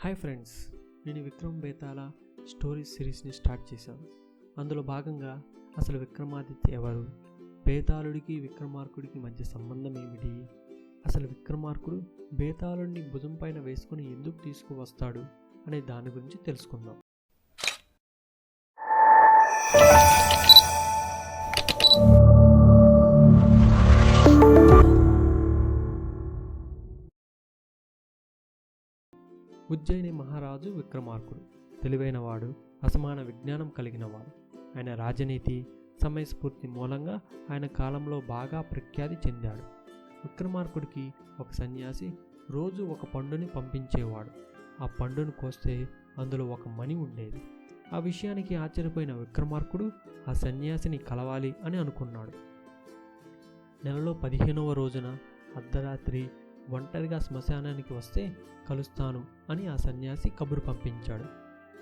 Hi friends, నేను Vikram Betala stories సిరీస్ని start చేశాను. అందులో భాగంగా అసలు విక్రమాదిత్య ఎవరు, బేతాళుడికి విక్రమార్కుడికి మధ్య సంబంధం ఏమిటి, అసలు విక్రమార్కుడు బేతాళుడిని భుజం పైన వేసుకుని ఎందుకు తీసుకువస్తాడు అనే దాని గురించి తెలుసుకుందాం. ఉజ్జయిని మహారాజు విక్రమార్కుడు తెలివైనవాడు, అసమాన విజ్ఞానం కలిగినవాడు. ఆయన రాజనీతి, సమయస్ఫూర్తి మూలంగా ఆయన కాలంలో బాగా ప్రఖ్యాతి చెందాడు. విక్రమార్కుడికి ఒక సన్యాసి రోజు ఒక పండుని పంపించేవాడు. ఆ పండును కోస్తే అందులో ఒక మణి ఉండేది. ఆ విషయానికి ఆశ్చర్యపోయిన విక్రమార్కుడు ఆ సన్యాసిని కలవాలి అని అనుకున్నాడు. నెలలో 15వ రోజున అర్ధరాత్రి ఒంటరిగా శ్మశానానికి వస్తే కలుస్తాను అని ఆ సన్యాసి కబురు పంపించాడు.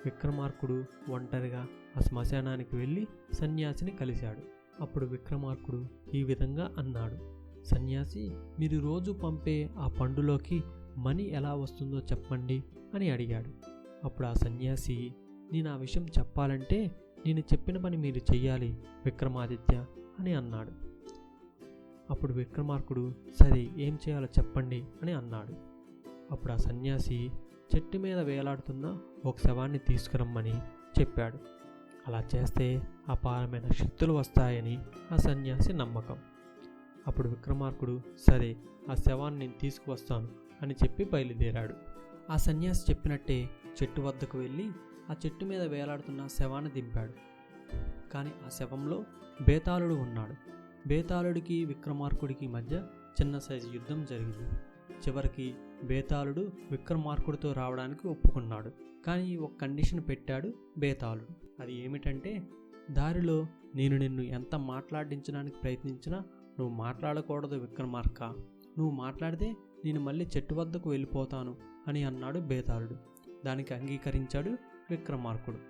విక్రమార్కుడు ఒంటరిగా ఆ శ్మశానానికి వెళ్ళి సన్యాసిని కలిశాడు. అప్పుడు విక్రమార్కుడు ఈ విధంగా అన్నాడు: సన్యాసి, మీరు రోజు పంపే ఆ పండులోకి మణి ఎలా వస్తుందో చెప్పండి అని అడిగాడు. అప్పుడు ఆ సన్యాసి, నేను ఆ విషయం చెప్పాలంటే నేను చెప్పిన పని మీరు చెయ్యాలి విక్రమాదిత్య అని అన్నాడు. అప్పుడు విక్రమార్కుడు, సరే ఏం చేయాలో చెప్పండి అని అన్నాడు. అప్పుడు ఆ సన్యాసి చెట్టు మీద వేలాడుతున్న ఒక శవాన్ని తీసుకురమ్మని చెప్పాడు. అలా చేస్తే అపారమైన శక్తులు వస్తాయని ఆ సన్యాసి నమ్మకం. అప్పుడు విక్రమార్కుడు, సరే ఆ శవాన్ని నేను తీసుకువస్తాను అని చెప్పి బయలుదేరాడు. ఆ సన్యాసి చెప్పినట్టే చెట్టు వద్దకు వెళ్ళి ఆ చెట్టు మీద వేలాడుతున్న శవాన్ని దింపాడు. కానీ ఆ శవంలో బేతాళుడు ఉన్నాడు. బేతాళుడికి విక్రమార్కుడికి మధ్య చిన్న సైజు యుద్ధం జరిగింది. చివరికి బేతాళుడు విక్రమార్కుడితో రావడానికి ఒప్పుకున్నాడు. కానీ ఒక కండిషన్ పెట్టాడు బేతాళుడు. అది ఏమిటంటే, దారిలో నేను నిన్ను ఎంత మాట్లాడించడానికి ప్రయత్నించినా నువ్వు మాట్లాడకూడదు విక్రమార్క. నువ్వు మాట్లాడితే నేను మళ్ళీ చెట్టు వద్దకు వెళ్ళిపోతాను అని అన్నాడు బేతాళుడు. దానికి అంగీకరించాడు విక్రమార్కుడు.